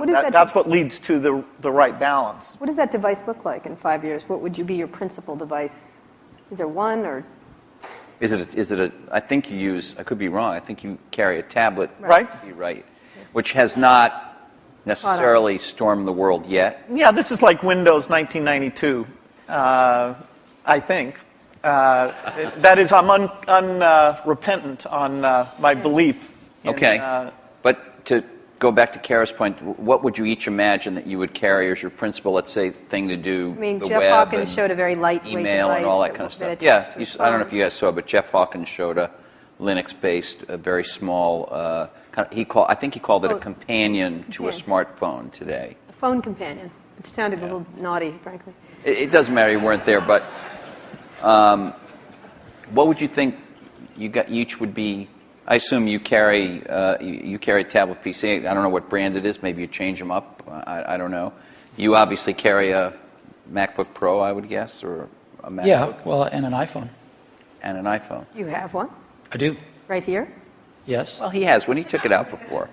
That's what leads to the right balance. What does that device look like in 5 years? What would be your principal device? Is there one, or? Is it a, I think you use, I could be wrong, I think you carry a tablet. Right. Right. Which has not necessarily stormed the world yet. Yeah, this is like Windows 1992, I think. That is, I'm unrepentant on my belief. Okay. But to go back to Kara's point, what would you each imagine that you would carry as your principal, let's say, thing to do? I mean, the Jeff web Hawkins and showed a very lightweight email device and all that kind of stuff. Yeah, I don't know if you guys saw, but Jeff Hawkins showed a Linux-based, a very small, I think he called it a companion to a smartphone today. A phone companion. It sounded a little naughty, frankly. It doesn't matter, you weren't there, but what would you think each would be? I assume you carry a tablet PC. I don't know what brand it is. Maybe you change them up. I don't know. You obviously carry a MacBook Pro, I would guess, or a MacBook. Yeah, well, and an iPhone. And an iPhone. You have one? I do. Right here? Yes. Well, he has when he took it out before.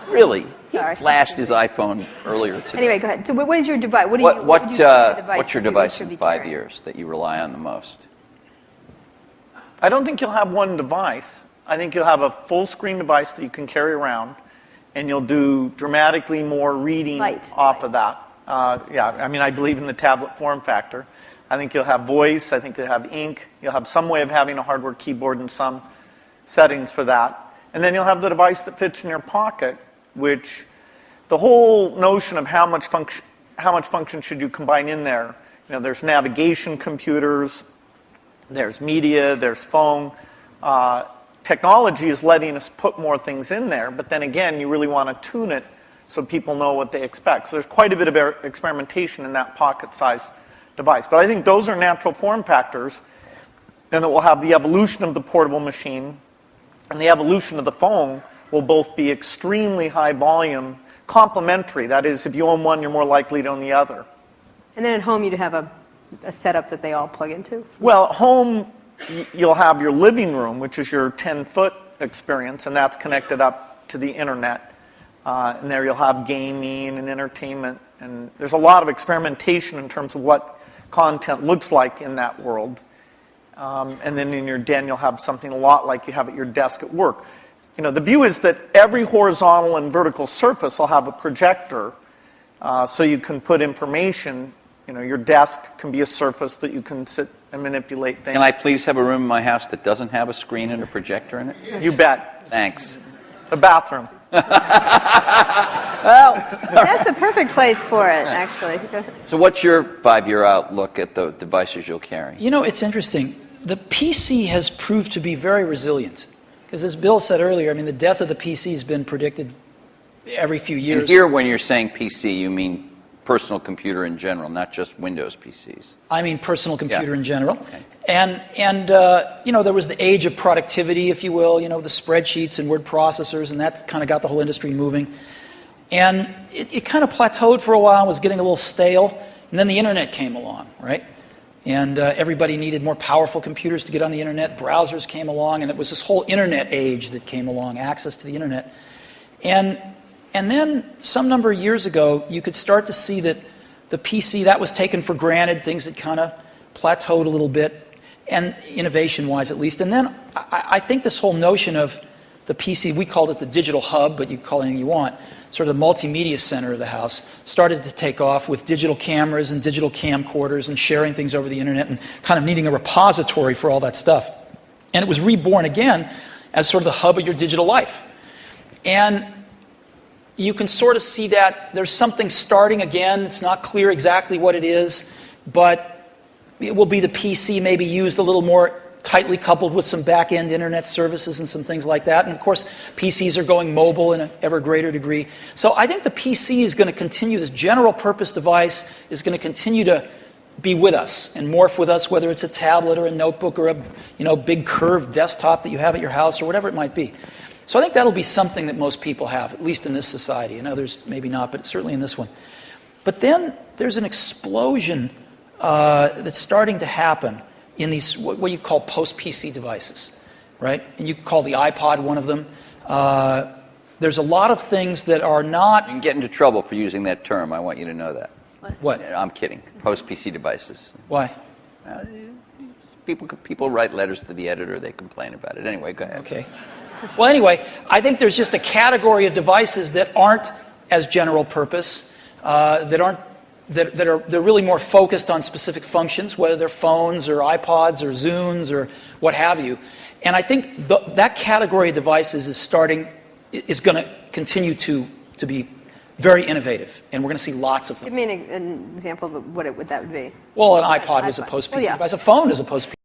Really? He Sorry. flashed his iPhone earlier today. Anyway, go ahead. So what is your device? What would you say the device what's your that people device should in be 5 carrying? years that you rely on the most? I don't think you'll have one device. I think you'll have a full screen device that you can carry around, and you'll do dramatically more reading off of that. Yeah, I mean, I believe in the tablet form factor. I think you'll have voice. I think you'll have ink. You'll have some way of having a hardware keyboard and some settings for that. And then you'll have the device that fits in your pocket, which the whole notion of how much function should you combine in there. You know, there's navigation computers, there's media, there's phone. Technology is letting us put more things in there, but then again, you really want to tune it so people know what they expect. So there's quite a bit of experimentation in that pocket-sized device. But I think those are natural form factors, and that we'll have the evolution of the portable machine and the evolution of the phone will both be extremely high volume, complementary. That is, if you own one, you're more likely to own the other. And then at home you'd have a setup that they all plug into? Well, at home, you'll have your living room, which is your 10-foot experience, and that's connected up to the internet. And there you'll have gaming and entertainment. And there's a lot of experimentation in terms of what content looks like in that world. And then in your den, you'll have something a lot like you have at your desk at work. You know, the view is that every horizontal and vertical surface will have a projector, so you can put information. You know, your desk can be a surface that you can sit and manipulate things. Can I please have a room in my house that doesn't have a screen and a projector in it? You bet. Thanks. The bathroom. Well, that's the perfect place for it, actually. So what's your 5-year outlook at the devices you'll carry? You know, it's interesting. The PC has proved to be very resilient. Because as Bill said earlier, I mean, the death of the PC has been predicted every few years. And here, when you're saying PC, you mean personal computer in general, not just Windows PCs. I mean personal computer in general. Okay. And you know, there was the age of productivity, if you will, you know, the spreadsheets and word processors, and that kind of got the whole industry moving. And it kind of plateaued for a while, was getting a little stale, and then the internet came along, right? And everybody needed more powerful computers to get on the internet. Browsers came along, and it was this whole internet age that came along, access to the internet. And then some number of years ago, you could start to see that the PC, that was taken for granted, things had kind of plateaued a little bit, and innovation-wise at least. And then I think this whole notion of the PC, we called it the digital hub, but you can call it anything you want, sort of the multimedia center of the house, started to take off with digital cameras and digital camcorders and sharing things over the internet and kind of needing a repository for all that stuff. And it was reborn again as sort of the hub of your digital life. And you can sort of see that there's something starting again. It's not clear exactly what it is, but it will be the PC maybe used a little more tightly coupled with some back-end internet services and some things like that. And of course, PCs are going mobile in an ever greater degree. So I think the PC is going to continue, this general purpose device is going to continue to be with us and morph with us, whether it's a tablet or a notebook or a big curved desktop that you have at your house or whatever it might be. So I think that'll be something that most people have, at least in this society. In others, maybe not, but certainly in this one. But then there's an explosion that's starting to happen in these, what you call post-PC devices, right? And you call the iPod one of them. There's a lot of things that are You not, can get into trouble for using that term. I want you to know that. what? I'm kidding. Post-PC devices. Why? People write letters to the editor. They complain about it. Anyway, go ahead. Okay. Well, anyway, I think there's just a category of devices that aren't as general purpose, they're really more focused on specific functions, whether they're phones or iPods or Zunes or what have you. And I think that category of devices is going to continue to be very innovative, and we're going to see lots of them. Give me an example of what that would be. Well, an iPod is a post-PC Well, yeah. device. A phone is a post-PC